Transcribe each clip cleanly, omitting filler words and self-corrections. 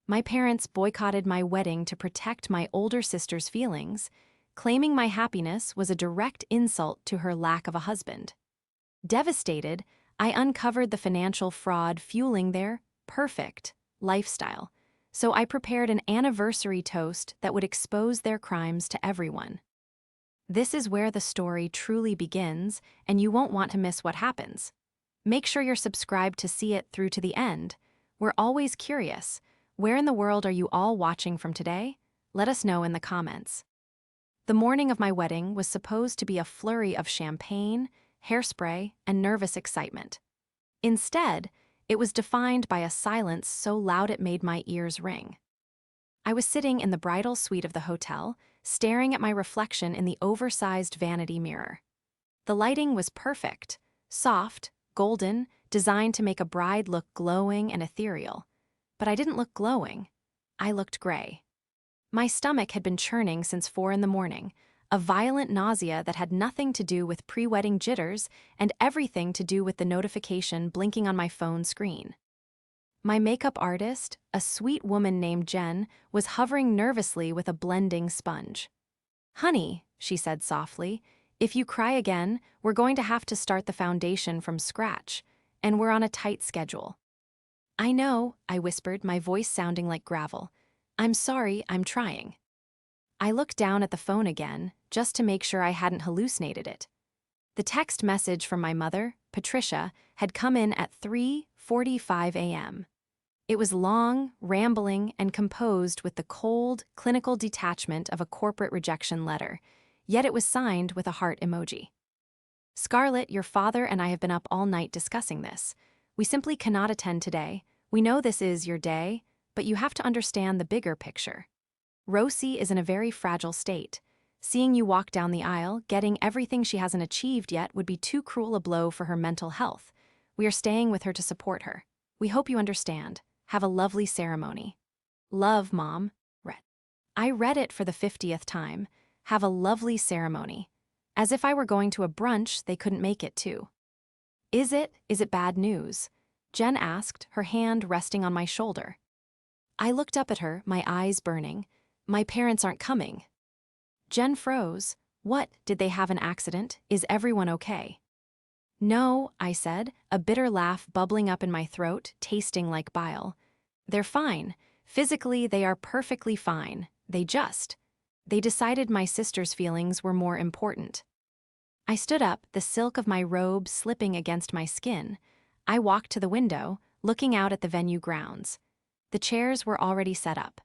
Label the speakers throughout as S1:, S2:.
S1: My parents boycotted my wedding to protect my older sister's feelings, claiming my happiness was a direct insult to her lack of a husband. Devastated, I uncovered the financial fraud fueling their perfect lifestyle, so I prepared an anniversary toast that would expose their crimes to everyone. This is where the story truly begins, and you won't want to miss what happens. Make sure you're subscribed to see it through to the end. We're always curious. Where in the world are you all watching from today? Let us know in the comments. The morning of my wedding was supposed to be a flurry of champagne, hairspray, and nervous excitement. Instead, it was defined by a silence so loud it made my ears ring. I was sitting in the bridal suite of the hotel, staring at my reflection in the oversized vanity mirror. The lighting was perfect, soft, golden, designed to make a bride look glowing and ethereal. But I didn't look glowing. I looked gray. My stomach had been churning since 4 in the morning, a violent nausea that had nothing to do with pre-wedding jitters and everything to do with the notification blinking on my phone screen. My makeup artist, a sweet woman named Jen, was hovering nervously with a blending sponge. "Honey," she said softly, "if you cry again, we're going to have to start the foundation from scratch, and we're on a tight schedule." "I know," I whispered, my voice sounding like gravel. "I'm sorry, I'm trying." I looked down at the phone again, just to make sure I hadn't hallucinated it. The text message from my mother, Patricia, had come in at 3:45 a.m. It was long, rambling, and composed with the cold, clinical detachment of a corporate rejection letter, yet it was signed with a heart emoji. "Scarlett, your father and I have been up all night discussing this. We simply cannot attend today. We know this is your day, but you have to understand the bigger picture. Rosie is in a very fragile state. Seeing you walk down the aisle, getting everything she hasn't achieved yet would be too cruel a blow for her mental health. We are staying with her to support her. We hope you understand. Have a lovely ceremony. Love, Mom." I read it for the 50th time. Have a lovely ceremony. As if I were going to a brunch they couldn't make it to. Is it bad news?" Jen asked, her hand resting on my shoulder. I looked up at her, my eyes burning. "My parents aren't coming." Jen froze. "What, did they have an accident? Is everyone okay?" "No," I said, a bitter laugh bubbling up in my throat, tasting like bile. "They're fine. Physically, they are perfectly fine. They decided my sister's feelings were more important." I stood up, the silk of my robe slipping against my skin. I walked to the window, looking out at the venue grounds. The chairs were already set up.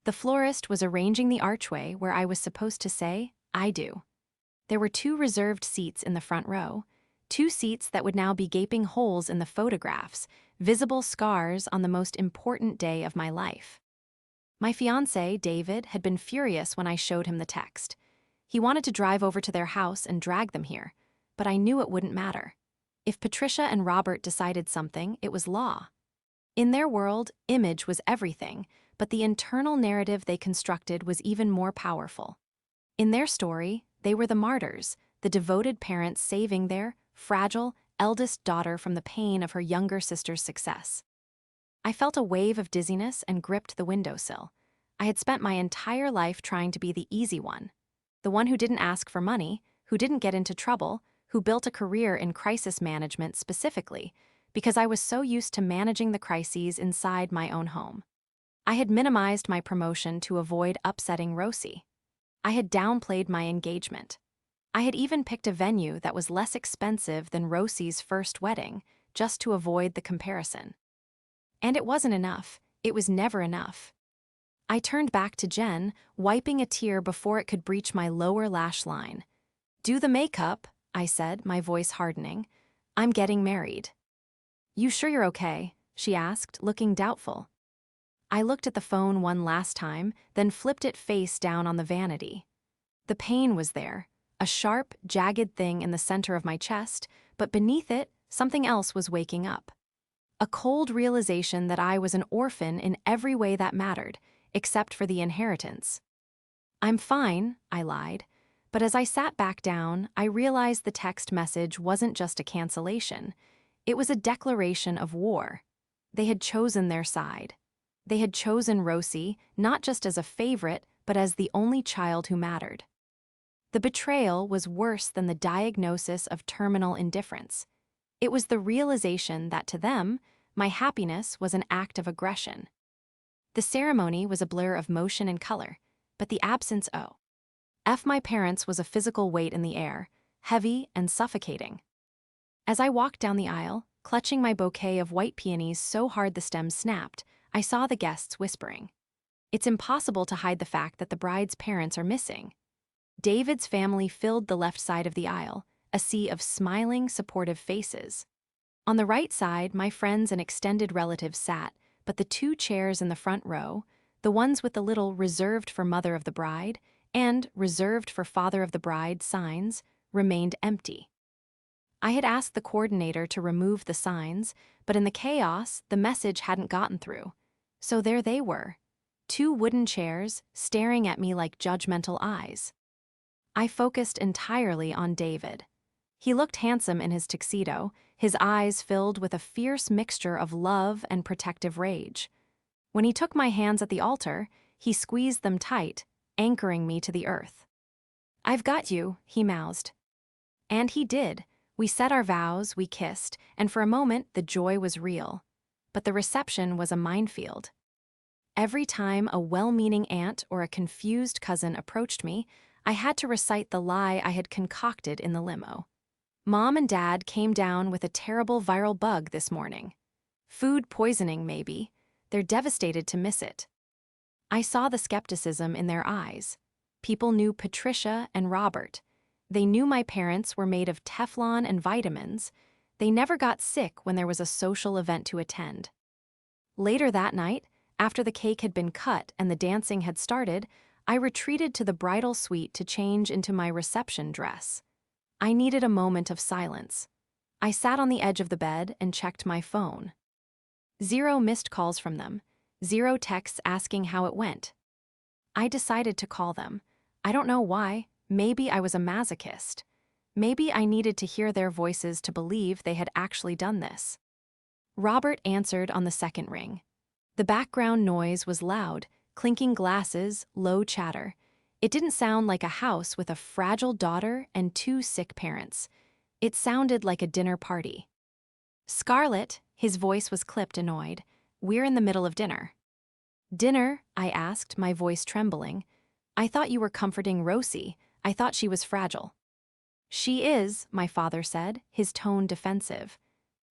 S1: The florist was arranging the archway where I was supposed to say, "I do." There were 2 reserved seats in the front row, 2 seats that would now be gaping holes in the photographs, visible scars on the most important day of my life. My fiancé, David, had been furious when I showed him the text. He wanted to drive over to their house and drag them here, but I knew it wouldn't matter. If Patricia and Robert decided something, it was law. In their world, image was everything, but the internal narrative they constructed was even more powerful. In their story, they were the martyrs, the devoted parents saving their fragile, eldest daughter from the pain of her younger sister's success. I felt a wave of dizziness and gripped the windowsill. I had spent my entire life trying to be the easy one, the one who didn't ask for money, who didn't get into trouble, who built a career in crisis management specifically, because I was so used to managing the crises inside my own home. I had minimized my promotion to avoid upsetting Rosie. I had downplayed my engagement. I had even picked a venue that was less expensive than Rosie's first wedding, just to avoid the comparison. And it wasn't enough. It was never enough. I turned back to Jen, wiping a tear before it could breach my lower lash line. "Do the makeup," I said, my voice hardening. "I'm getting married." "You sure you're okay?" she asked, looking doubtful. I looked at the phone one last time, then flipped it face down on the vanity. The pain was there, a sharp, jagged thing in the center of my chest, but beneath it, something else was waking up. A cold realization that I was an orphan in every way that mattered, except for the inheritance. "I'm fine," I lied, but as I sat back down, I realized the text message wasn't just a cancellation. It was a declaration of war. They had chosen their side. They had chosen Rosie not just as a favorite, but as the only child who mattered. The betrayal was worse than the diagnosis of terminal indifference. It was the realization that to them, my happiness was an act of aggression. The ceremony was a blur of motion and color, but the absence of my parents was a physical weight in the air, heavy and suffocating. As I walked down the aisle, clutching my bouquet of white peonies so hard the stems snapped, I saw the guests whispering. It's impossible to hide the fact that the bride's parents are missing. David's family filled the left side of the aisle, a sea of smiling, supportive faces. On the right side, my friends and extended relatives sat, but the two chairs in the front row, the ones with the little "reserved for mother of the bride" and "reserved for father of the bride" signs, remained empty. I had asked the coordinator to remove the signs, but in the chaos, the message hadn't gotten through. So there they were, two wooden chairs staring at me like judgmental eyes. I focused entirely on David. He looked handsome in his tuxedo, his eyes filled with a fierce mixture of love and protective rage. When he took my hands at the altar, he squeezed them tight, anchoring me to the earth. "I've got you," he mouthed. And he did. We said our vows, we kissed, and for a moment the joy was real. But the reception was a minefield. Every time a well-meaning aunt or a confused cousin approached me, I had to recite the lie I had concocted in the limo. Mom and Dad came down with a terrible viral bug this morning. Food poisoning, maybe. They're devastated to miss it. I saw the skepticism in their eyes. People knew Patricia and Robert. They knew my parents were made of Teflon and vitamins. They never got sick when there was a social event to attend. Later that night, after the cake had been cut and the dancing had started, I retreated to the bridal suite to change into my reception dress. I needed a moment of silence. I sat on the edge of the bed and checked my phone. 0 missed calls from them, 0 texts asking how it went. I decided to call them. I don't know why. Maybe I was a masochist. Maybe I needed to hear their voices to believe they had actually done this. Robert answered on the second ring. The background noise was loud, clinking glasses, low chatter. It didn't sound like a house with a fragile daughter and 2 sick parents. It sounded like a dinner party. "Scarlett," his voice was clipped, annoyed. "We're in the middle of dinner." "Dinner?" I asked, my voice trembling. "I thought you were comforting Rosie. I thought she was fragile." "She is," my father said, his tone defensive.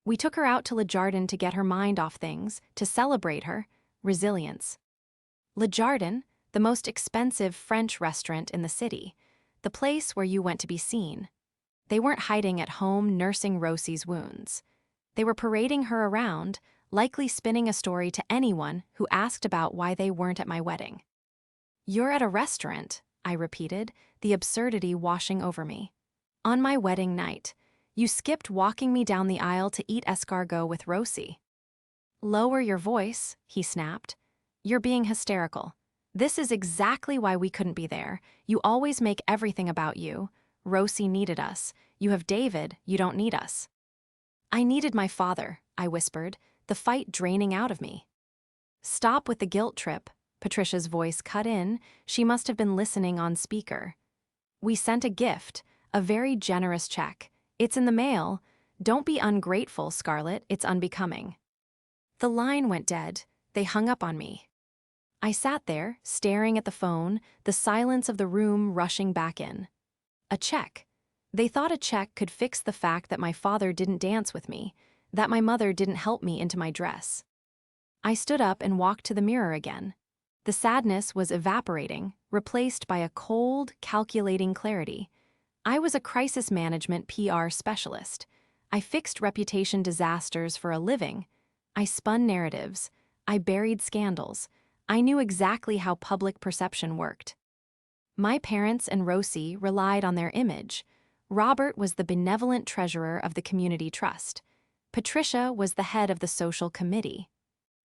S1: "We took her out to Le Jardin to get her mind off things, to celebrate her resilience." Le Jardin, the most expensive French restaurant in the city, the place where you went to be seen. They weren't hiding at home nursing Rosie's wounds. They were parading her around, likely spinning a story to anyone who asked about why they weren't at my wedding. "You're at a restaurant," I repeated, the absurdity washing over me. "On my wedding night. You skipped walking me down the aisle to eat escargot with Rosie." "Lower your voice," he snapped. "You're being hysterical. This is exactly why we couldn't be there. You always make everything about you. Rosie needed us. You have David, you don't need us." "I needed my father," I whispered, the fight draining out of me. "Stop with the guilt trip." Patricia's voice cut in. She must have been listening on speaker. "We sent a gift, a very generous check. It's in the mail. Don't be ungrateful, Scarlett. It's unbecoming." The line went dead. They hung up on me. I sat there, staring at the phone, the silence of the room rushing back in. A check. They thought a check could fix the fact that my father didn't dance with me, that my mother didn't help me into my dress. I stood up and walked to the mirror again. The sadness was evaporating, replaced by a cold, calculating clarity. I was a crisis management PR specialist. I fixed reputation disasters for a living. I spun narratives. I buried scandals. I knew exactly how public perception worked. My parents and Rosie relied on their image. Robert was the benevolent treasurer of the community trust. Patricia was the head of the social committee.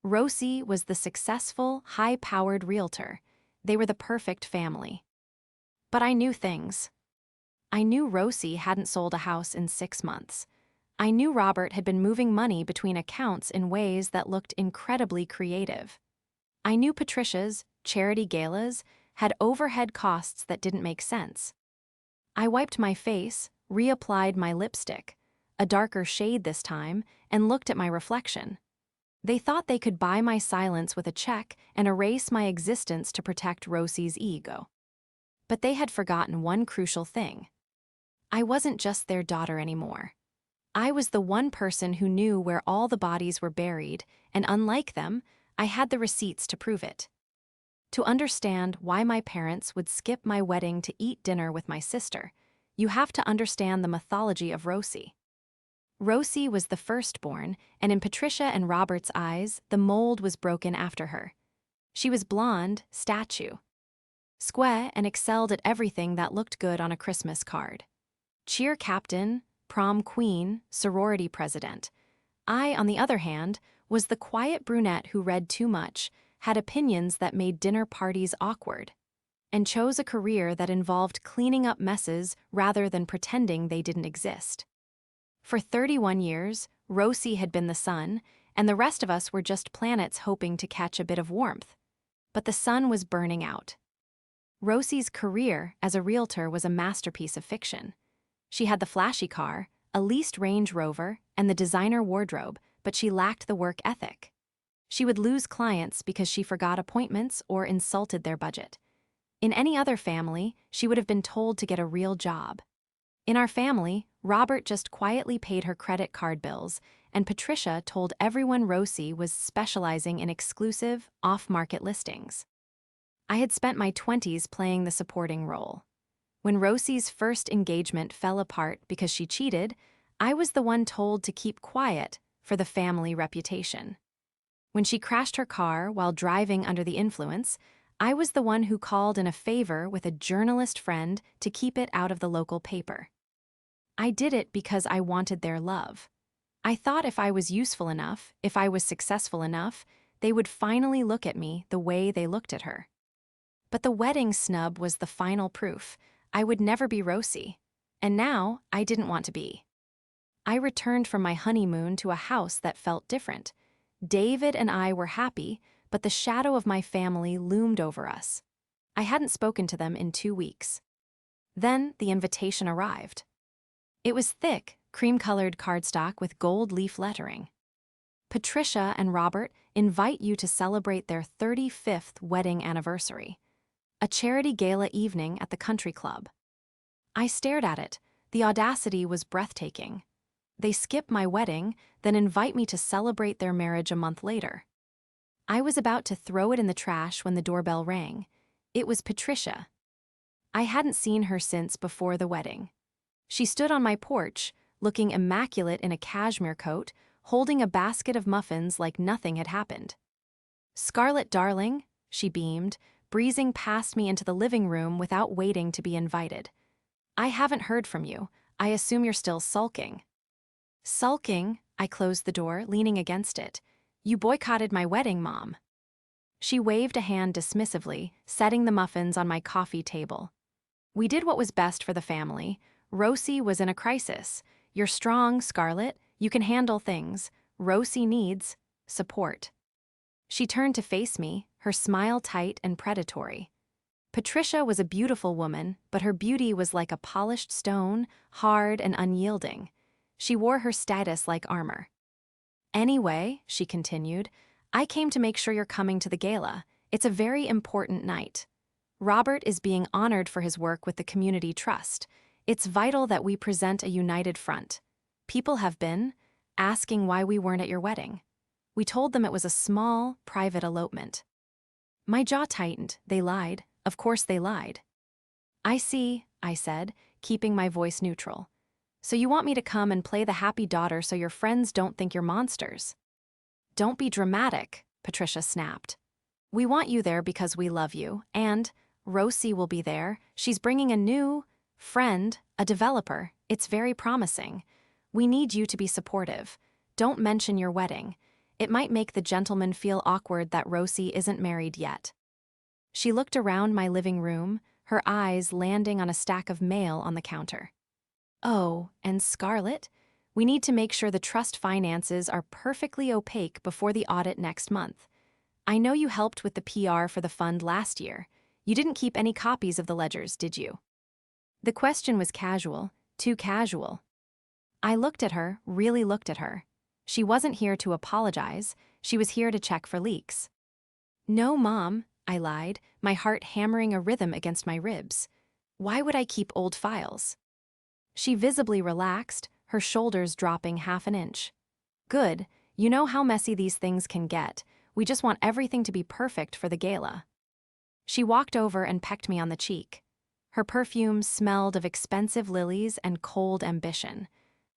S1: Rosie was the successful, high-powered realtor. They were the perfect family. But I knew things. I knew Rosie hadn't sold a house in 6 months. I knew Robert had been moving money between accounts in ways that looked incredibly creative. I knew Patricia's, charity galas, had overhead costs that didn't make sense. I wiped my face, reapplied my lipstick, a darker shade this time, and looked at my reflection. They thought they could buy my silence with a check and erase my existence to protect Rosie's ego. But they had forgotten one crucial thing. I wasn't just their daughter anymore. I was the one person who knew where all the bodies were buried, and unlike them, I had the receipts to prove it. To understand why my parents would skip my wedding to eat dinner with my sister, you have to understand the mythology of Rosie. Rosie was the firstborn, and in Patricia and Robert's eyes, the mold was broken after her. She was blonde, statue, square, and excelled at everything that looked good on a Christmas card. Cheer captain, prom queen, sorority president. I, on the other hand, was the quiet brunette who read too much, had opinions that made dinner parties awkward, and chose a career that involved cleaning up messes rather than pretending they didn't exist. For 31 years, Rosie had been the sun, and the rest of us were just planets hoping to catch a bit of warmth. But the sun was burning out. Rosie's career as a realtor was a masterpiece of fiction. She had the flashy car, a leased Range Rover, and the designer wardrobe, but she lacked the work ethic. She would lose clients because she forgot appointments or insulted their budget. In any other family, she would have been told to get a real job. In our family, Robert just quietly paid her credit card bills, and Patricia told everyone Rosie was specializing in exclusive, off-market listings. I had spent my 20s playing the supporting role. When Rosie's first engagement fell apart because she cheated, I was the one told to keep quiet for the family reputation. When she crashed her car while driving under the influence, I was the one who called in a favor with a journalist friend to keep it out of the local paper. I did it because I wanted their love. I thought if I was useful enough, if I was successful enough, they would finally look at me the way they looked at her. But the wedding snub was the final proof. I would never be Rosie. And now, I didn't want to be. I returned from my honeymoon to a house that felt different. David and I were happy, but the shadow of my family loomed over us. I hadn't spoken to them in 2 weeks. Then the invitation arrived. It was thick, cream-colored cardstock with gold leaf lettering. Patricia and Robert invite you to celebrate their 35th wedding anniversary. A charity gala evening at the country club. I stared at it. The audacity was breathtaking. They skip my wedding, then invite me to celebrate their marriage a month later. I was about to throw it in the trash when the doorbell rang. It was Patricia. I hadn't seen her since before the wedding. She stood on my porch, looking immaculate in a cashmere coat, holding a basket of muffins like nothing had happened. "Scarlett, darling," she beamed, breezing past me into the living room without waiting to be invited. "I haven't heard from you. I assume you're still sulking." "Sulking?" I closed the door, leaning against it. "You boycotted my wedding, Mom." She waved a hand dismissively, setting the muffins on my coffee table. "We did what was best for the family. Rosie was in a crisis. You're strong, Scarlett. You can handle things. Rosie needs support." She turned to face me, her smile tight and predatory. Patricia was a beautiful woman, but her beauty was like a polished stone, hard and unyielding. She wore her status like armor. "Anyway," she continued, "I came to make sure you're coming to the gala. It's a very important night. Robert is being honored for his work with the community trust. It's vital that we present a united front. People have been asking why we weren't at your wedding. We told them it was a small, private elopement." My jaw tightened. They lied. Of course they lied. "I see," I said, keeping my voice neutral. "So you want me to come and play the happy daughter so your friends don't think you're monsters?" "Don't be dramatic," Patricia snapped. "We want you there because we love you, and Rosie will be there. She's bringing a new friend, a developer. It's very promising. We need you to be supportive. Don't mention your wedding. It might make the gentleman feel awkward that Rosie isn't married yet." She looked around my living room, her eyes landing on a stack of mail on the counter. "Oh, and Scarlett, we need to make sure the trust finances are perfectly opaque before the audit next month. I know you helped with the PR for the fund last year. You didn't keep any copies of the ledgers, did you? The question was casual, too casual. I looked at her, really looked at her. She wasn't here to apologize, she was here to check for leaks. No, Mom, I lied, my heart hammering a rhythm against my ribs. Why would I keep old files? She visibly relaxed, her shoulders dropping half an inch. Good, you know how messy these things can get. We just want everything to be perfect for the gala. She walked over and pecked me on the cheek. Her perfume smelled of expensive lilies and cold ambition.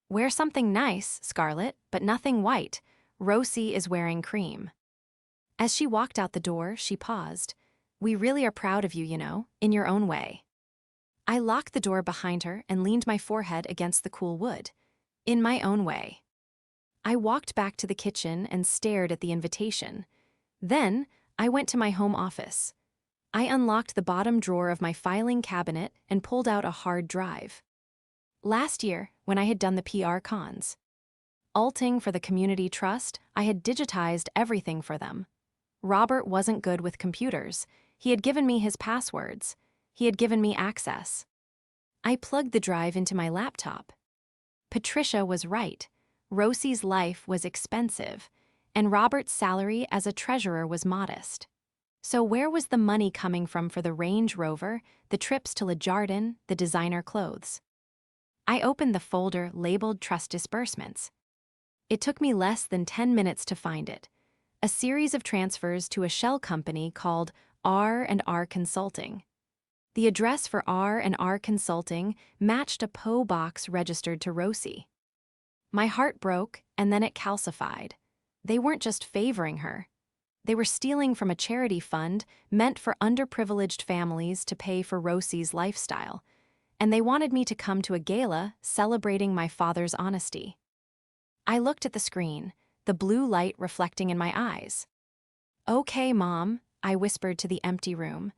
S1: Wear something nice, Scarlett, but nothing white. Rosie is wearing cream. As she walked out the door, she paused. We really are proud of you, you know, in your own way. I locked the door behind her and leaned my forehead against the cool wood. In my own way. I walked back to the kitchen and stared at the invitation. Then, I went to my home office. I unlocked the bottom drawer of my filing cabinet and pulled out a hard drive. Last year, when I had done the PR cons, alting for the community trust, I had digitized everything for them. Robert wasn't good with computers. He had given me his passwords. He had given me access. I plugged the drive into my laptop. Patricia was right. Rosie's life was expensive, and Robert's salary as a treasurer was modest. So where was the money coming from for the Range Rover, the trips to Le Jardin, the designer clothes? I opened the folder labeled Trust Disbursements. It took me less than 10 minutes to find it. A series of transfers to a shell company called R&R Consulting. The address for R&R Consulting matched a PO box registered to Rosie. My heart broke, and then it calcified. They weren't just favoring her. They were stealing from a charity fund meant for underprivileged families to pay for Rosie's lifestyle, and they wanted me to come to a gala celebrating my father's honesty. I looked at the screen, the blue light reflecting in my eyes. Okay, Mom, I whispered to the empty room.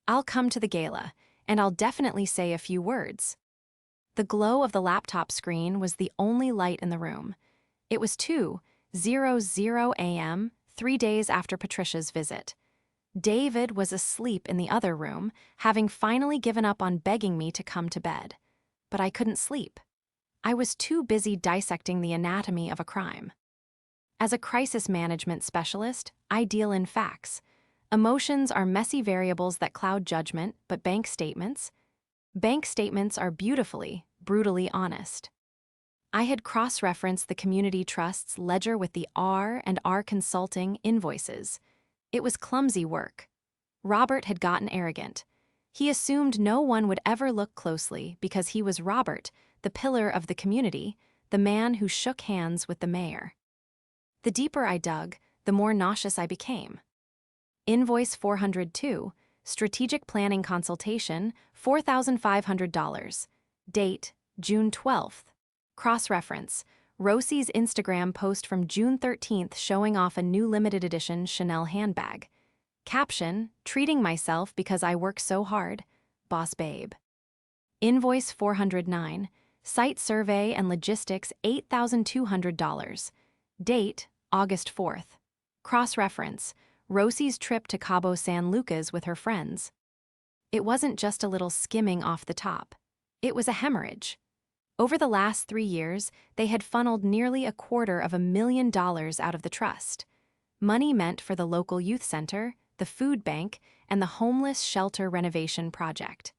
S1: I'll come to the gala, and I'll definitely say a few words. The glow of the laptop screen was the only light in the room. It was 2:00 a.m., 3 days after Patricia's visit. David was asleep in the other room, having finally given up on begging me to come to bed. But I couldn't sleep. I was too busy dissecting the anatomy of a crime. As a crisis management specialist, I deal in facts. Emotions are messy variables that cloud judgment, but bank statements are beautifully, brutally honest. I had cross-referenced the community trust's ledger with the R&R Consulting invoices. It was clumsy work. Robert had gotten arrogant. He assumed no one would ever look closely because he was Robert, the pillar of the community, the man who shook hands with the mayor. The deeper I dug, the more nauseous I became. Invoice 402, Strategic Planning Consultation, $4,500. Date, June 12th. Cross-reference, Rosie's Instagram post from June 13th showing off a new limited edition Chanel handbag. Caption, treating myself because I work so hard, boss babe. Invoice 409, Site Survey and Logistics $8,200. Date, August 4th. Cross-reference, Rosie's trip to Cabo San Lucas with her friends. It wasn't just a little skimming off the top. It was a hemorrhage. Over the last 3 years, they had funneled nearly $250,000 out of the trust. Money meant for the local youth center, the food bank, and the homeless shelter renovation project.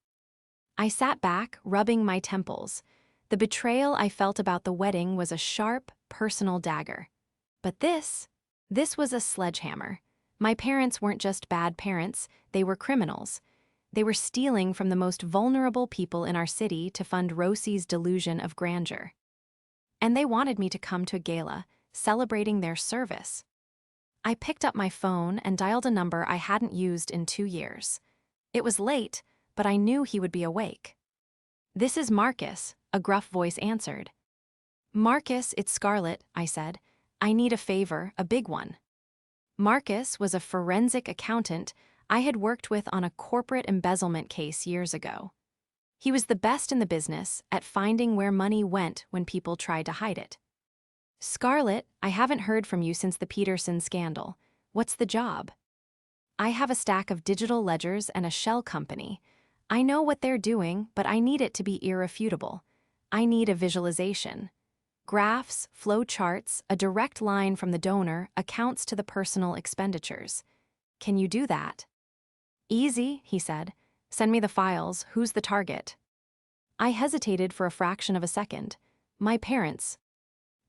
S1: I sat back, rubbing my temples. The betrayal I felt about the wedding was a sharp, personal dagger. But this was a sledgehammer. My parents weren't just bad parents, they were criminals. They were stealing from the most vulnerable people in our city to fund Rosie's delusion of grandeur. And they wanted me to come to a gala, celebrating their service. I picked up my phone and dialed a number I hadn't used in 2 years. It was late, but I knew he would be awake. "This is Marcus," a gruff voice answered. "Marcus, it's Scarlett," I said. "I need a favor, a big one." Marcus was a forensic accountant I had worked with on a corporate embezzlement case years ago. He was the best in the business at finding where money went when people tried to hide it. "Scarlett, I haven't heard from you since the Peterson scandal. What's the job?" I have a stack of digital ledgers and a shell company. I know what they're doing, but I need it to be irrefutable. I need a visualization. Graphs, flow charts, a direct line from the donor, accounts to the personal expenditures. Can you do that? Easy, he said. Send me the files. Who's the target? I hesitated for a fraction of a second. My parents.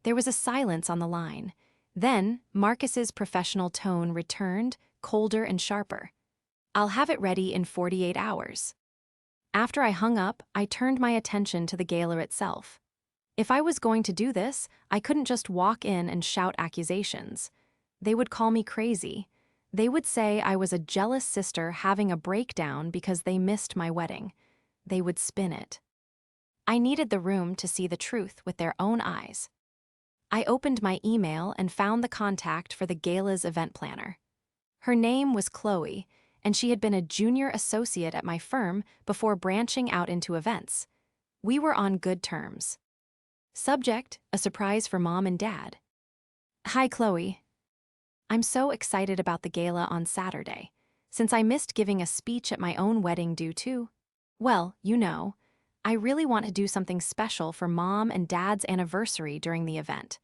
S1: There was a silence on the line. Then, Marcus's professional tone returned, colder and sharper. I'll have it ready in 48 hours. After I hung up, I turned my attention to the gala itself. If I was going to do this, I couldn't just walk in and shout accusations. They would call me crazy. They would say I was a jealous sister having a breakdown because they missed my wedding. They would spin it. I needed the room to see the truth with their own eyes. I opened my email and found the contact for the gala's event planner. Her name was Chloe, and she had been a junior associate at my firm before branching out into events. We were on good terms. Subject, a surprise for Mom and Dad. Hi, Chloe. I'm so excited about the gala on Saturday, since I missed giving a speech at my own wedding due to, well, I really want to do something special for Mom and Dad's anniversary during the event.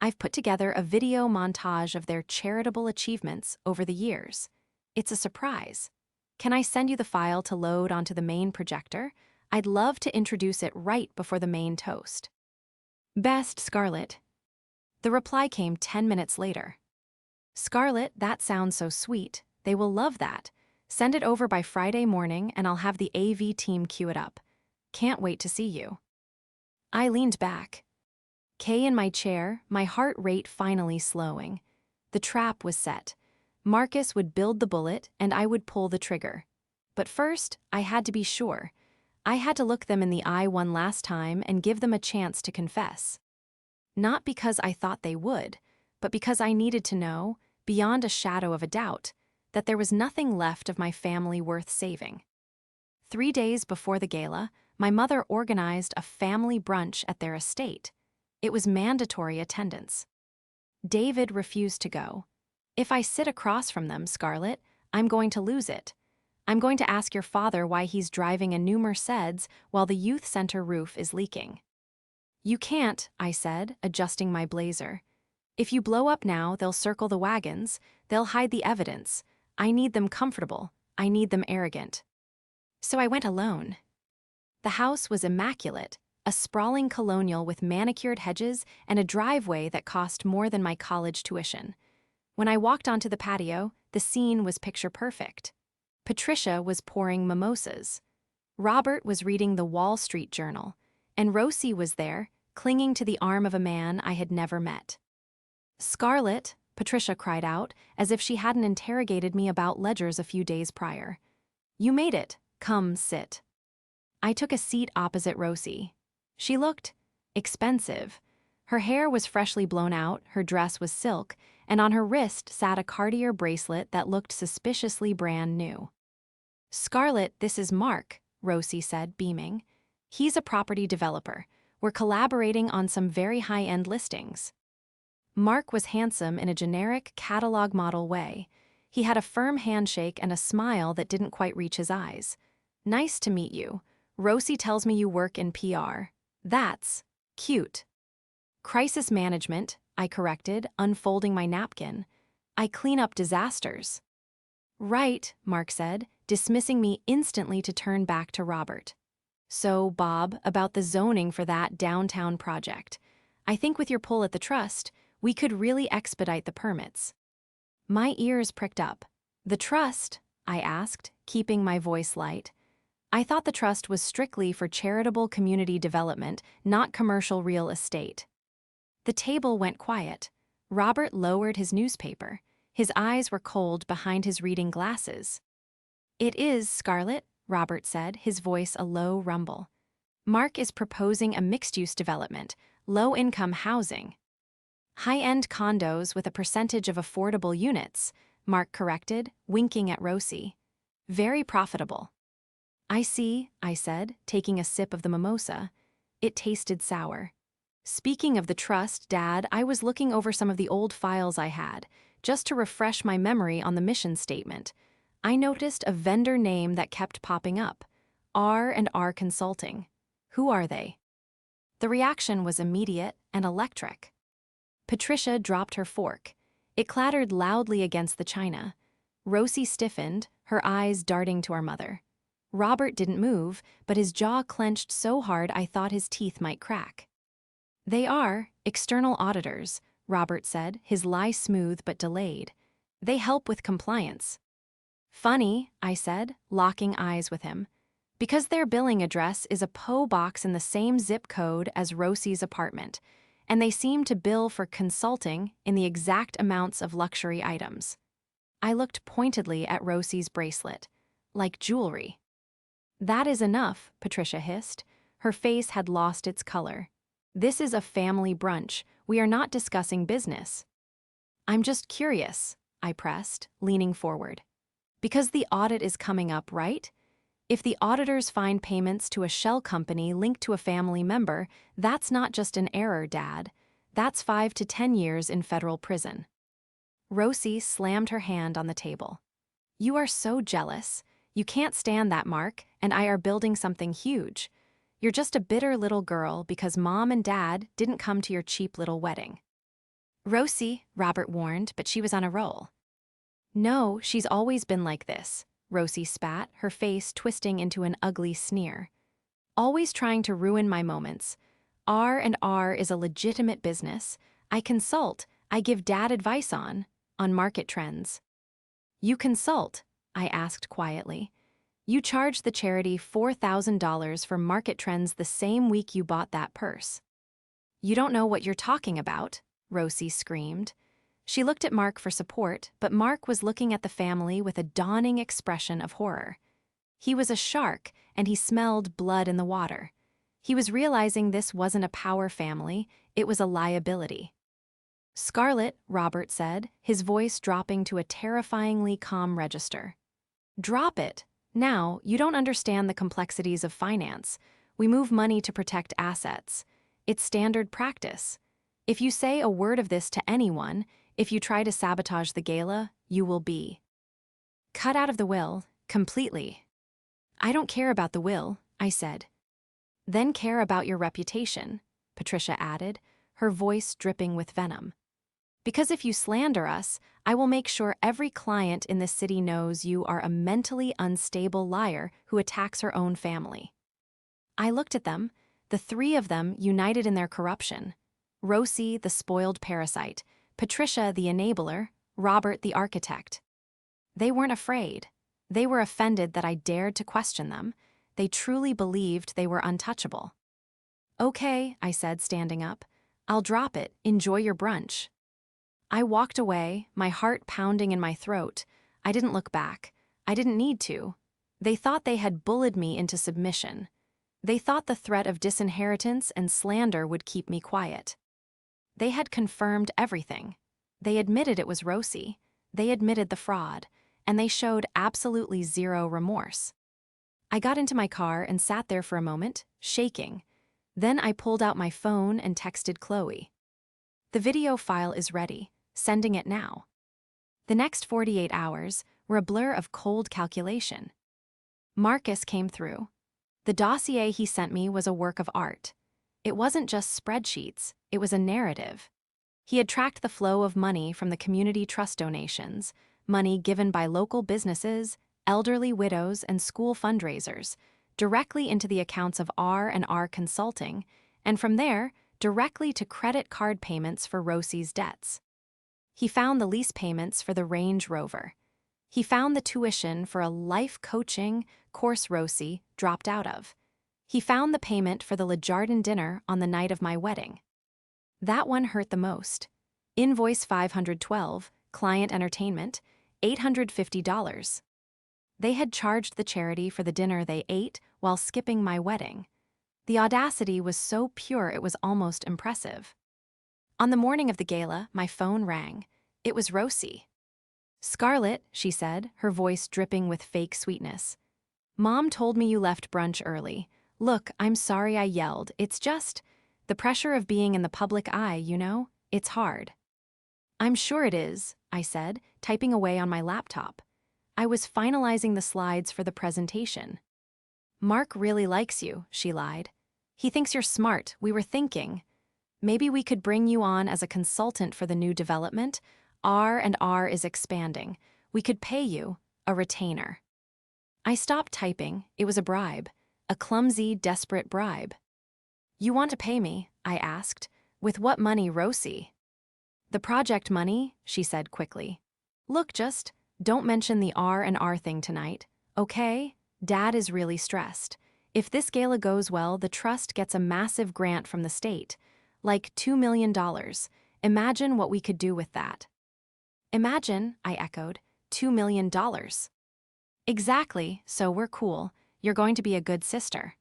S1: I've put together a video montage of their charitable achievements over the years. It's a surprise. Can I send you the file to load onto the main projector? I'd love to introduce it right before the main toast. Best, Scarlett. The reply came 10 minutes later. Scarlett, that sounds so sweet. They will love that. Send it over by Friday morning and I'll have the AV team queue it up. Can't wait to see you. I leaned back. Kay in my chair, my heart rate finally slowing. The trap was set. Marcus would build the bullet and I would pull the trigger. But first, I had to be sure. I had to look them in the eye one last time and give them a chance to confess. Not because I thought they would, but because I needed to know, beyond a shadow of a doubt, that there was nothing left of my family worth saving. 3 days before the gala, my mother organized a family brunch at their estate. It was mandatory attendance. David refused to go. If I sit across from them, Scarlett, I'm going to lose it. I'm going to ask your father why he's driving a new Mercedes while the youth center roof is leaking. You can't, I said, adjusting my blazer. If you blow up now, they'll circle the wagons, they'll hide the evidence. I need them comfortable, I need them arrogant. So I went alone. The house was immaculate, a sprawling colonial with manicured hedges and a driveway that cost more than my college tuition. When I walked onto the patio, the scene was picture perfect. Patricia was pouring mimosas. Robert was reading the Wall Street Journal, and Rosie was there, clinging to the arm of a man I had never met. Scarlett, Patricia cried out, as if she hadn't interrogated me about ledgers a few days prior. You made it. Come, sit. I took a seat opposite Rosie. She looked expensive. Her hair was freshly blown out, her dress was silk, and on her wrist sat a Cartier bracelet that looked suspiciously brand new. Scarlett, this is Mark, Rosie said, beaming. He's a property developer. We're collaborating on some very high-end listings. Mark was handsome in a generic catalog model way. He had a firm handshake and a smile that didn't quite reach his eyes. Nice to meet you. Rosie tells me you work in PR. That's cute. Crisis management, I corrected, unfolding my napkin. I clean up disasters. Right, Mark said, dismissing me instantly to turn back to Robert. So, Bob, about the zoning for that downtown project. I think with your pull at the trust, we could really expedite the permits. My ears pricked up. The trust? I asked, keeping my voice light. I thought the trust was strictly for charitable community development, not commercial real estate. The table went quiet. Robert lowered his newspaper. His eyes were cold behind his reading glasses. It is, Scarlett, Robert said, his voice a low rumble. Mark is proposing a mixed-use development, low-income housing. High-end condos with a percentage of affordable units, Mark corrected, winking at Rosie. Very profitable. I see, I said, taking a sip of the mimosa. It tasted sour. Speaking of the trust, Dad, I was looking over some of the old files I had. just to refresh my memory on the mission statement. I noticed a vendor name that kept popping up, R&R Consulting. Who are they? The reaction was immediate and electric. Patricia dropped her fork. It clattered loudly against the china. Rosie stiffened, her eyes darting to our mother. Robert didn't move, but his jaw clenched so hard I thought his teeth might crack. They are external auditors, Robert said, his lie smooth but delayed. They help with compliance. Funny, I said, locking eyes with him. Because their billing address is a P.O. box in the same zip code as Rosie's apartment, and they seem to bill for consulting in the exact amounts of luxury items. I looked pointedly at Rosie's bracelet, like jewelry. That is enough, Patricia hissed. Her face had lost its color. This is a family brunch. We are not discussing business. I'm just curious, I pressed, leaning forward. Because the audit is coming up, right? If the auditors find payments to a shell company linked to a family member, that's not just an error, Dad. That's 5 to 10 years in federal prison. Rosie slammed her hand on the table. You are so jealous. You can't stand that, Mark, and I are building something huge. You're just a bitter little girl because Mom and Dad didn't come to your cheap little wedding. Rosie, Robert warned, but she was on a roll. No, she's always been like this, Rosie spat, her face twisting into an ugly sneer. Always trying to ruin my moments. R&R is a legitimate business. I consult, I give Dad advice on market trends. You consult? I asked quietly. You charged the charity $4,000 for market trends the same week you bought that purse. You don't know what you're talking about, Rosie screamed. She looked at Mark for support, but Mark was looking at the family with a dawning expression of horror. He was a shark, and he smelled blood in the water. He was realizing this wasn't a power family, it was a liability. Scarlett, Robert said, his voice dropping to a terrifyingly calm register. Drop it. Now, you don't understand the complexities of finance. We move money to protect assets. It's standard practice. If you say a word of this to anyone, if you try to sabotage the gala, you will be cut out of the will, completely. I don't care about the will, I said. Then care about your reputation, Patricia added, her voice dripping with venom. Because if you slander us, I will make sure every client in this city knows you are a mentally unstable liar who attacks her own family. I looked at them, the three of them united in their corruption. Rosie, the spoiled parasite, Patricia, the enabler, Robert, the architect. They weren't afraid. They were offended that I dared to question them. They truly believed they were untouchable. Okay, I said, standing up. I'll drop it. Enjoy your brunch. I walked away, my heart pounding in my throat. I didn't look back. I didn't need to. They thought they had bullied me into submission. They thought the threat of disinheritance and slander would keep me quiet. They had confirmed everything. They admitted it was Rosie. They admitted the fraud. And they showed absolutely zero remorse. I got into my car and sat there for a moment, shaking. Then I pulled out my phone and texted Chloe. The video file is ready. Sending it now. The next 48 hours were a blur of cold calculation. Marcus came through. The dossier he sent me was a work of art. It wasn't just spreadsheets, it was a narrative. He had tracked the flow of money from the community trust donations, money given by local businesses, elderly widows, and school fundraisers, directly into the accounts of R&R Consulting, and from there, directly to credit card payments for Rosie's debts. He found the lease payments for the Range Rover. He found the tuition for a life coaching course Rosie dropped out of. He found the payment for the LeJardin dinner on the night of my wedding. That one hurt the most. Invoice 512, client entertainment, $850. They had charged the charity for the dinner they ate while skipping my wedding. The audacity was so pure it was almost impressive. On the morning of the gala, my phone rang. It was Rosie. Scarlett, she said, her voice dripping with fake sweetness. Mom told me you left brunch early. Look, I'm sorry I yelled. It's just the pressure of being in the public eye, you know? It's hard. I'm sure it is, I said, typing away on my laptop. I was finalizing the slides for the presentation. Mark really likes you, she lied. He thinks you're smart. We were thinking, maybe we could bring you on as a consultant for the new development. R&R is expanding. We could pay you a retainer. I stopped typing. It was a bribe. A clumsy, desperate bribe. You want to pay me? I asked. With what money, Rosie? The project money, she said quickly. Look, just don't mention the R&R thing tonight, okay? Dad is really stressed. If this gala goes well, the trust gets a massive grant from the state. Like $2 million. Imagine what we could do with that. Imagine, I echoed, $2 million. Exactly, so we're cool. You're going to be a good sister.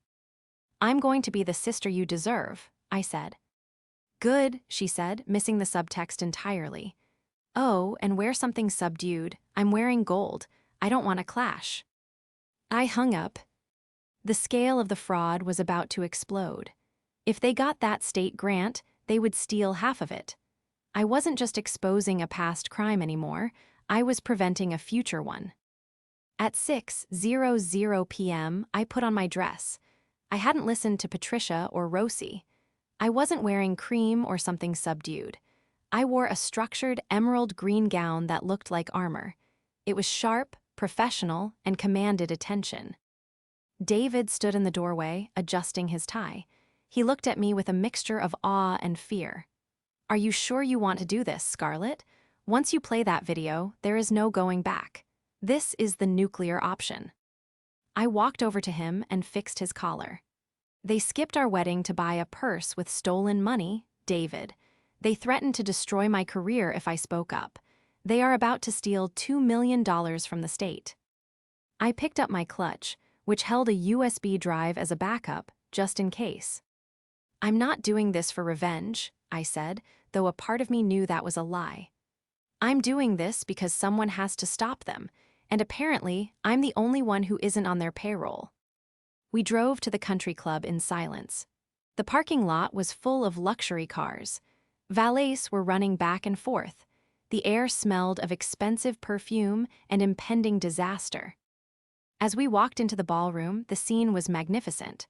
S1: I'm going to be the sister you deserve, I said. Good, she said, missing the subtext entirely. Oh, and wear something subdued. I'm wearing gold. I don't want to clash. I hung up. The scale of the fraud was about to explode. If they got that state grant, they would steal half of it. I wasn't just exposing a past crime anymore, I was preventing a future one. At 6:00 p.m., I put on my dress. I hadn't listened to Patricia or Rosie. I wasn't wearing cream or something subdued. I wore a structured emerald green gown that looked like armor. It was sharp, professional, and commanded attention. David stood in the doorway, adjusting his tie. He looked at me with a mixture of awe and fear. Are you sure you want to do this, Scarlett? Once you play that video, there is no going back. This is the nuclear option. I walked over to him and fixed his collar. They skipped our wedding to buy a purse with stolen money, David. They threatened to destroy my career if I spoke up. They are about to steal $2 million from the state. I picked up my clutch, which held a USB drive as a backup, just in case. I'm not doing this for revenge, I said, though a part of me knew that was a lie. I'm doing this because someone has to stop them, and apparently, I'm the only one who isn't on their payroll. We drove to the country club in silence. The parking lot was full of luxury cars. Valets were running back and forth. The air smelled of expensive perfume and impending disaster. As we walked into the ballroom, the scene was magnificent.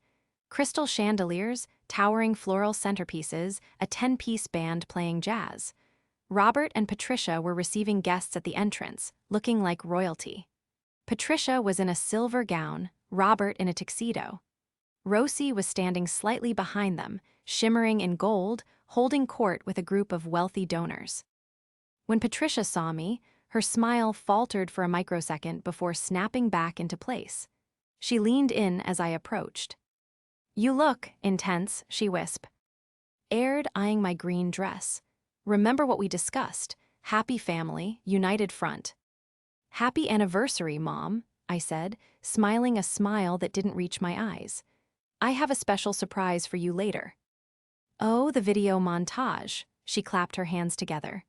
S1: Crystal chandeliers, towering floral centerpieces, a 10-piece band playing jazz. Robert and Patricia were receiving guests at the entrance, looking like royalty. Patricia was in a silver gown, Robert in a tuxedo. Rosie was standing slightly behind them, shimmering in gold, holding court with a group of wealthy donors. When Patricia saw me, her smile faltered for a microsecond before snapping back into place. She leaned in as I approached. You look intense, she whispered. Aired, eyeing my green dress. Remember what we discussed. Happy family, united front. Happy anniversary, Mom, I said, smiling a smile that didn't reach my eyes. I have a special surprise for you later. Oh, the video montage. She clapped her hands together.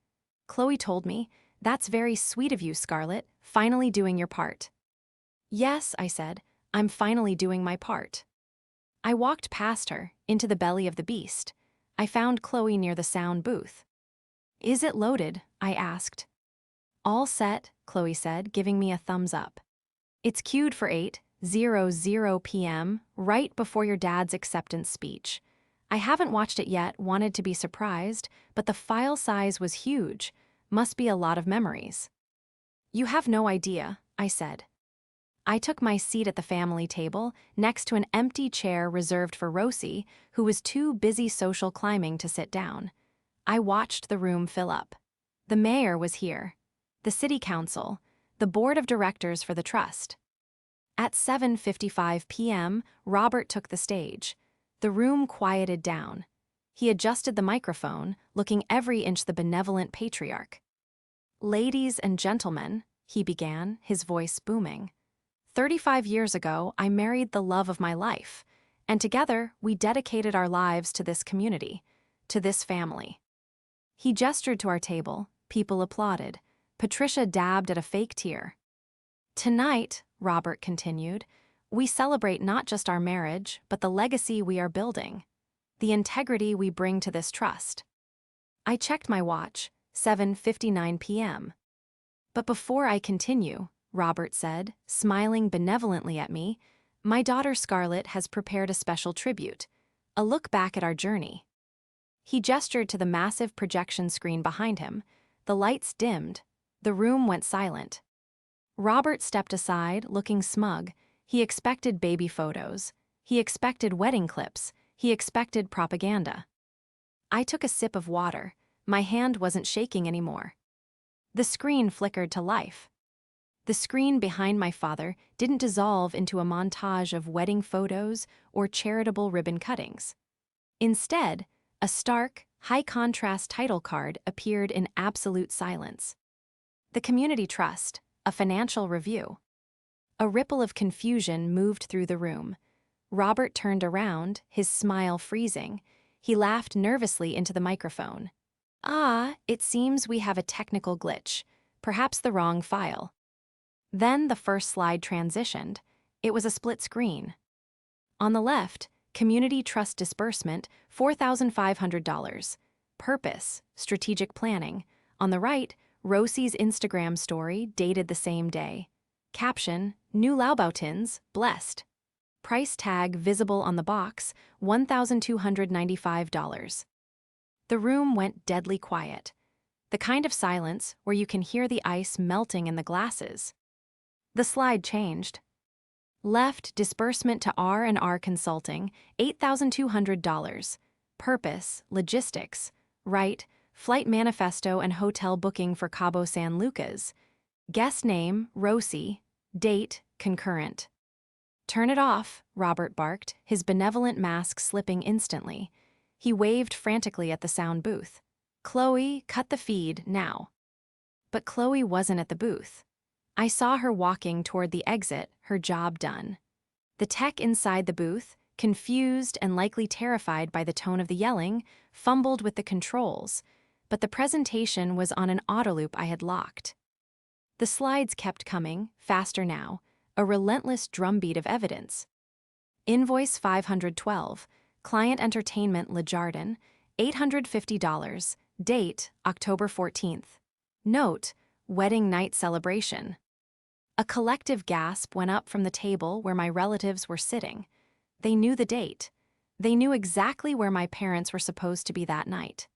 S1: Chloe told me, that's very sweet of you, Scarlett, finally doing your part. Yes, I said, I'm finally doing my part. I walked past her, into the belly of the beast. I found Chloe near the sound booth. Is it loaded? I asked. All set, Chloe said, giving me a thumbs up. It's cued for 8:00 p.m., right before your dad's acceptance speech. I haven't watched it yet, wanted to be surprised, but the file size was huge. Must be a lot of memories. You have no idea, I said. I took my seat at the family table, next to an empty chair reserved for Rosie, who was too busy social climbing to sit down. I watched the room fill up. The mayor was here. The city council. The board of directors for the trust. At 7:55 p.m., Robert took the stage. The room quieted down. He adjusted the microphone, looking every inch the benevolent patriarch. Ladies and gentlemen, he began, his voice booming. 35 years ago, I married the love of my life, and together we dedicated our lives to this community, to this family. He gestured to our table. People applauded. Patricia dabbed at a fake tear. Tonight, Robert continued, we celebrate not just our marriage, but the legacy we are building, the integrity we bring to this trust. I checked my watch, 7:59 p.m. But before I continue, Robert said, smiling benevolently at me, my daughter Scarlett has prepared a special tribute, a look back at our journey. He gestured to the massive projection screen behind him. The lights dimmed. The room went silent. Robert stepped aside, looking smug. He expected baby photos. He expected wedding clips. He expected propaganda. I took a sip of water. My hand wasn't shaking anymore. The screen flickered to life. The screen behind my father didn't dissolve into a montage of wedding photos or charitable ribbon cuttings. Instead, a stark, high-contrast title card appeared in absolute silence. The Community Trust, a financial review. A ripple of confusion moved through the room. Robert turned around, his smile freezing. He laughed nervously into the microphone. Ah, it seems we have a technical glitch, perhaps the wrong file. Then the first slide transitioned. It was a split screen. On the left, Community Trust Disbursement, $4,500. Purpose, strategic planning. On the right, Rosie's Instagram story dated the same day. Caption, new Laubautins, blessed. Price tag visible on the box, $1,295. The room went deadly quiet. The kind of silence where you can hear the ice melting in the glasses. The slide changed. Left, disbursement to R&R Consulting, $8,200. Purpose, logistics. Right, flight manifesto and hotel booking for Cabo San Lucas. Guest name, Rosie. Date, concurrent. Turn it off, Robert barked, his benevolent mask slipping instantly. He waved frantically at the sound booth. Chloe, cut the feed, now. But Chloe wasn't at the booth. I saw her walking toward the exit, her job done. The tech inside the booth, confused and likely terrified by the tone of the yelling, fumbled with the controls, but the presentation was on an autoloop I had locked. The slides kept coming, faster now, a relentless drumbeat of evidence. Invoice 512, Client Entertainment Le Jardin, $850, date October 14th. Note, wedding night celebration. A collective gasp went up from the table where my relatives were sitting. They knew the date. They knew exactly where my parents were supposed to be that night.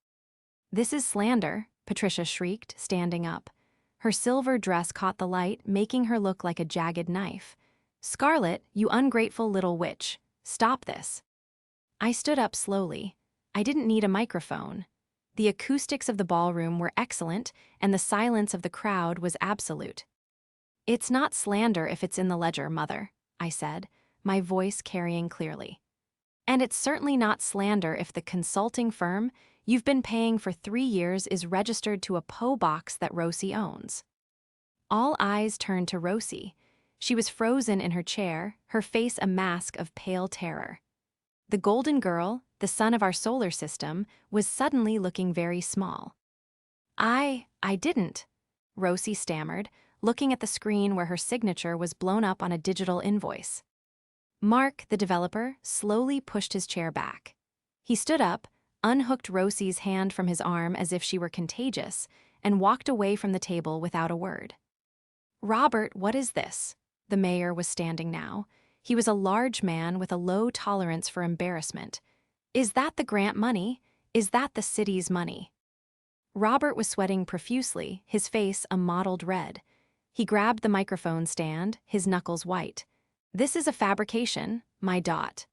S1: This is slander, Patricia shrieked, standing up. Her silver dress caught the light, making her look like a jagged knife. Scarlett, you ungrateful little witch, stop this. I stood up slowly. I didn't need a microphone. The acoustics of the ballroom were excellent, and the silence of the crowd was absolute. It's not slander if it's in the ledger, Mother, I said, my voice carrying clearly. And it's certainly not slander if the consulting firm you've been paying for 3 years is registered to a PO box that Rosie owns. All eyes turned to Rosie. She was frozen in her chair, her face a mask of pale terror. The golden girl, the sun of our solar system, was suddenly looking very small. I didn't, Rosie stammered, looking at the screen where her signature was blown up on a digital invoice. Mark, the developer, slowly pushed his chair back. He stood up, unhooked Rosie's hand from his arm as if she were contagious, and walked away from the table without a word. Robert, what is this? The mayor was standing now. He was a large man with a low tolerance for embarrassment. Is that the grant money? Is that the city's money? Robert was sweating profusely, his face a mottled red. He grabbed the microphone stand, his knuckles white. This is a fabrication, my dot.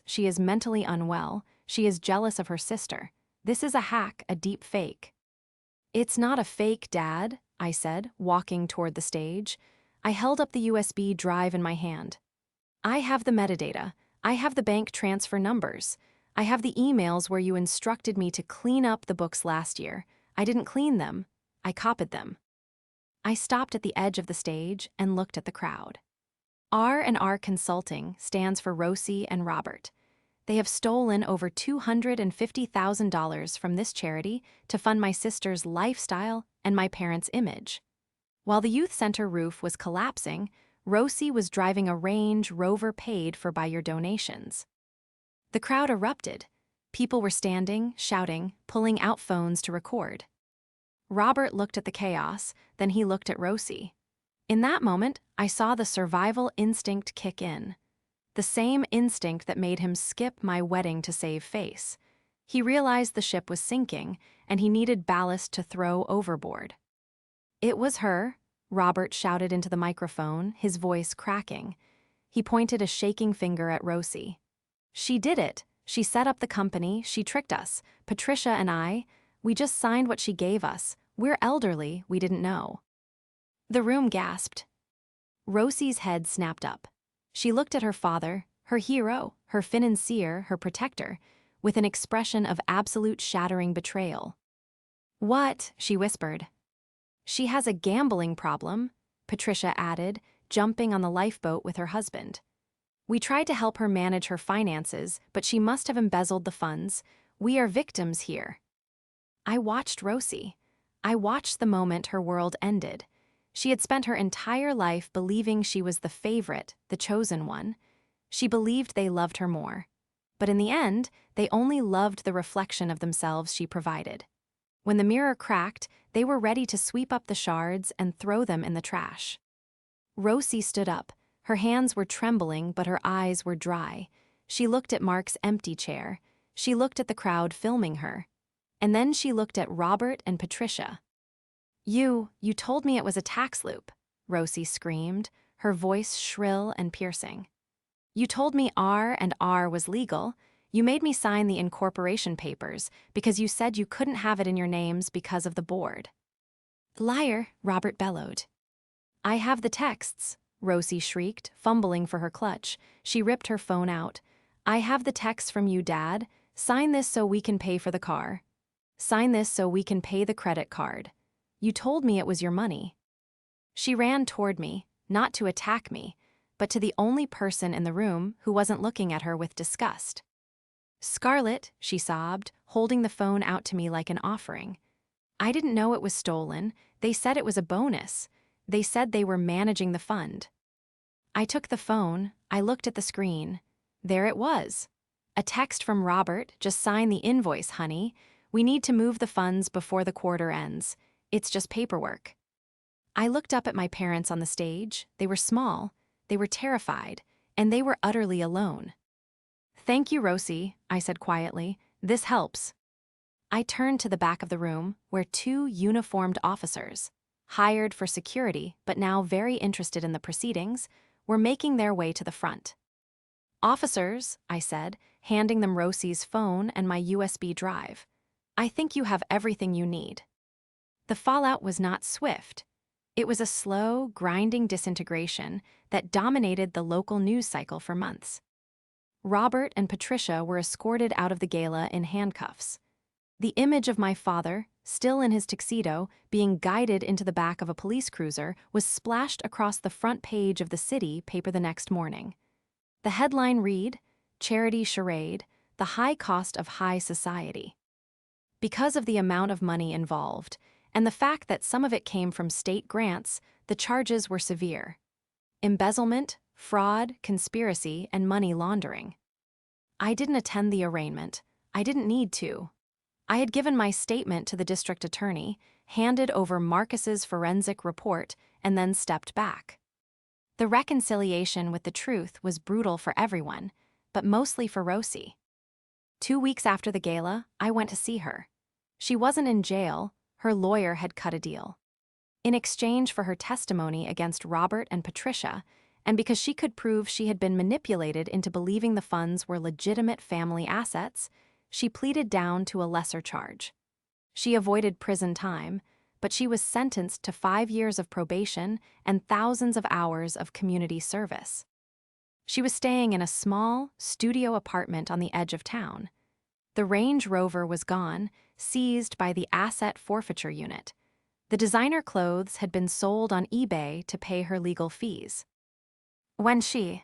S1: She is mentally unwell. She is jealous of her sister. This is a hack, a deep fake. It's not a fake, Dad, I said, walking toward the stage. I held up the USB drive in my hand. I have the metadata. I have the bank transfer numbers. I have the emails where you instructed me to clean up the books last year. I didn't clean them. I copied them. I stopped at the edge of the stage and looked at the crowd. R&R Consulting stands for Rosie and Robert. They have stolen over $250,000 from this charity to fund my sister's lifestyle and my parents' image. While the youth center roof was collapsing, Rosie was driving a Range Rover paid for by your donations. The crowd erupted. People were standing, shouting, pulling out phones to record. Robert looked at the chaos, then he looked at Rosie. In that moment, I saw the survival instinct kick in. The same instinct that made him skip my wedding to save face. He realized the ship was sinking, and he needed ballast to throw overboard. "It was her," Robert shouted into the microphone, his voice cracking. He pointed a shaking finger at Rosie. "She did it. She set up the company, she tricked us. Patricia and I, we just signed what she gave us. We're elderly, we didn't know." The room gasped. Rosie's head snapped up. She looked at her father, her hero, her financier, her protector, with an expression of absolute shattering betrayal. "What?" she whispered. "She has a gambling problem," Patricia added, jumping on the lifeboat with her husband. "We tried to help her manage her finances, but she must have embezzled the funds. We are victims here." I watched Rosie. I watched the moment her world ended. She had spent her entire life believing she was the favorite, the chosen one. She believed they loved her more. But in the end, they only loved the reflection of themselves she provided. When the mirror cracked, they were ready to sweep up the shards and throw them in the trash. Rosie stood up. Her hands were trembling, but her eyes were dry. She looked at Mark's empty chair. She looked at the crowd filming her. And then she looked at Robert and Patricia. You told me it was a tax loop," Rosie screamed, her voice shrill and piercing. "You told me R&R was legal. You made me sign the incorporation papers because you said you couldn't have it in your names because of the board." "Liar," Robert bellowed. "I have the texts," Rosie shrieked, fumbling for her clutch. She ripped her phone out. "I have the texts from you, Dad. Sign this so we can pay for the car. Sign this so we can pay the credit card. You told me it was your money." She ran toward me, not to attack me, but to the only person in the room who wasn't looking at her with disgust. "Scarlett," she sobbed, holding the phone out to me like an offering. "I didn't know it was stolen. They said it was a bonus. They said they were managing the fund." I took the phone, I looked at the screen. There it was. A text from Robert, "Just sign the invoice, honey. We need to move the funds before the quarter ends. It's just paperwork." I looked up at my parents on the stage. They were small, they were terrified, and they were utterly alone. "Thank you, Rosie," I said quietly. "This helps." I turned to the back of the room, where two uniformed officers, hired for security but now very interested in the proceedings, were making their way to the front. "Officers," I said, handing them Rosie's phone and my USB drive. "I think you have everything you need." The fallout was not swift. It was a slow, grinding disintegration that dominated the local news cycle for months. Robert and Patricia were escorted out of the gala in handcuffs. The image of my father, still in his tuxedo, being guided into the back of a police cruiser was splashed across the front page of the city paper the next morning. The headline read, "Charity Charade, the High Cost of High Society." Because of the amount of money involved, and the fact that some of it came from state grants, the charges were severe: embezzlement, fraud, conspiracy, and money laundering. I didn't attend the arraignment. I didn't need to. I had given my statement to the district attorney, handed over Marcus's forensic report, and then stepped back. The reconciliation with the truth was brutal for everyone, but mostly for Rosie. 2 weeks after the gala, I went to see her. She wasn't in jail. Her lawyer had cut a deal. In exchange for her testimony against Robert and Patricia, and because she could prove she had been manipulated into believing the funds were legitimate family assets, she pleaded down to a lesser charge. She avoided prison time, but she was sentenced to 5 years of probation and thousands of hours of community service. She was staying in a small, studio apartment on the edge of town. The Range Rover was gone, seized by the Asset Forfeiture Unit. The designer clothes had been sold on eBay to pay her legal fees. When she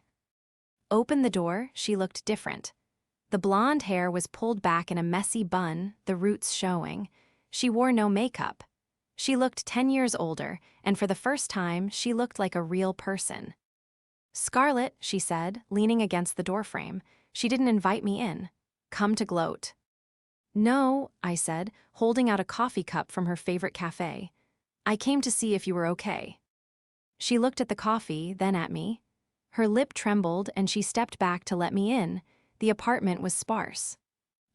S1: opened the door, she looked different. The blonde hair was pulled back in a messy bun, the roots showing. She wore no makeup. She looked 10 years older, and for the first time, she looked like a real person. "Scarlett," she said, leaning against the doorframe. "She didn't invite me in. Come to gloat." No, I said, holding out a coffee cup from her favorite cafe. I came to see if you were okay. She looked at the coffee, then at me. Her lip trembled and she stepped back to let me in. The apartment was sparse.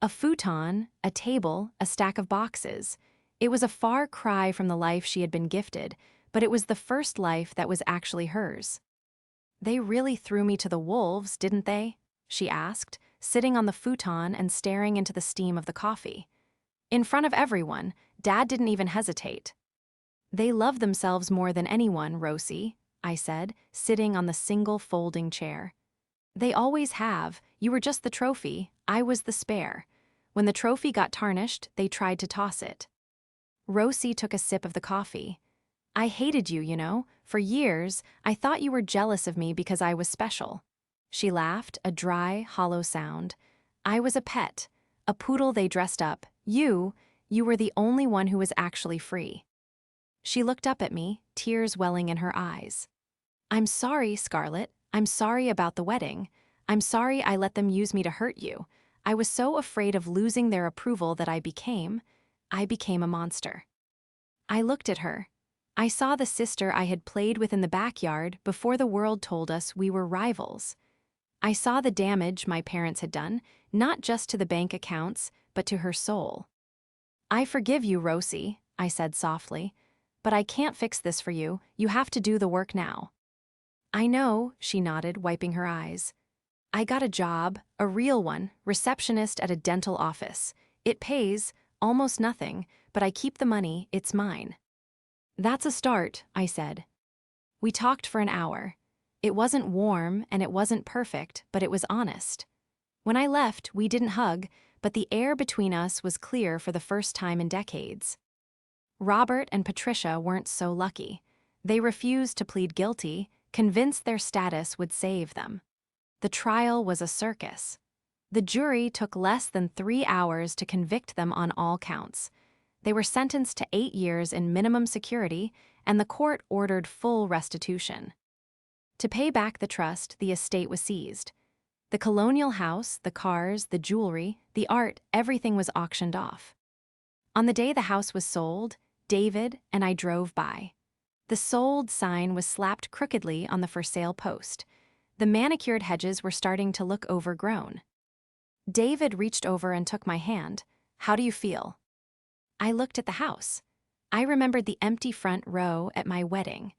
S1: A futon, a table, a stack of boxes. It was a far cry from the life she had been gifted, but it was the first life that was actually hers. They really threw me to the wolves, didn't they? She asked, sitting on the futon and staring into the steam of the coffee. In front of everyone, Dad didn't even hesitate. They love themselves more than anyone, Rosie, I said, sitting on the single folding chair. They always have. You were just the trophy, I was the spare. When the trophy got tarnished, they tried to toss it. Rosie took a sip of the coffee. I hated you, you know. For years, I thought you were jealous of me because I was special. She laughed, a dry, hollow sound. I was a pet, a poodle they dressed up. You were the only one who was actually free. She looked up at me, tears welling in her eyes. I'm sorry, Scarlett. I'm sorry about the wedding. I'm sorry I let them use me to hurt you. I was so afraid of losing their approval that I became a monster. I looked at her. I saw the sister I had played with in the backyard before the world told us we were rivals. I saw the damage my parents had done, not just to the bank accounts, but to her soul. I forgive you, Rosie, I said softly, but I can't fix this for you. You have to do the work now. I know, she nodded, wiping her eyes. I got a job, a real one, receptionist at a dental office. It pays, almost nothing, but I keep the money, it's mine. That's a start, I said. We talked for an hour. It wasn't warm and it wasn't perfect, but it was honest. When I left, we didn't hug, but the air between us was clear for the first time in decades. Robert and Patricia weren't so lucky. They refused to plead guilty, convinced their status would save them. The trial was a circus. The jury took less than 3 hours to convict them on all counts. They were sentenced to 8 years in minimum security, and the court ordered full restitution. To pay back the trust, the estate was seized. The colonial house, the cars, the jewelry, the art, everything was auctioned off. On the day the house was sold, David and I drove by. The sold sign was slapped crookedly on the for sale post. The manicured hedges were starting to look overgrown. David reached over and took my hand. How do you feel? I looked at the house. I remembered the empty front row at my wedding.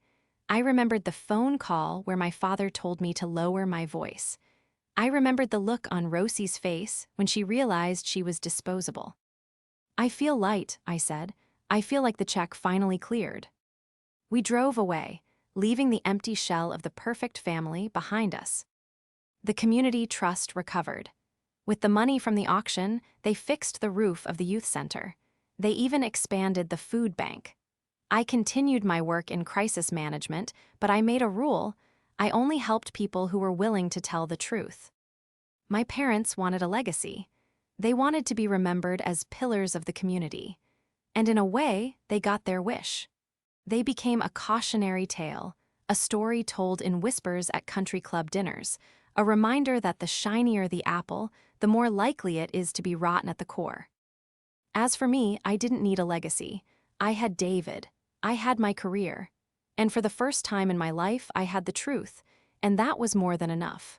S1: I remembered the phone call where my father told me to lower my voice. I remembered the look on Rosie's face when she realized she was disposable. I feel light, I said. I feel like the check finally cleared. We drove away, leaving the empty shell of the perfect family behind us. The community trust recovered. With the money from the auction, they fixed the roof of the youth center. They even expanded the food bank. I continued my work in crisis management, but I made a rule: I only helped people who were willing to tell the truth. My parents wanted a legacy. They wanted to be remembered as pillars of the community. And in a way, they got their wish. They became a cautionary tale, a story told in whispers at country club dinners, a reminder that the shinier the apple, the more likely it is to be rotten at the core. As for me, I didn't need a legacy. I had David. I had my career. And for the first time in my life, I had the truth, and that was more than enough.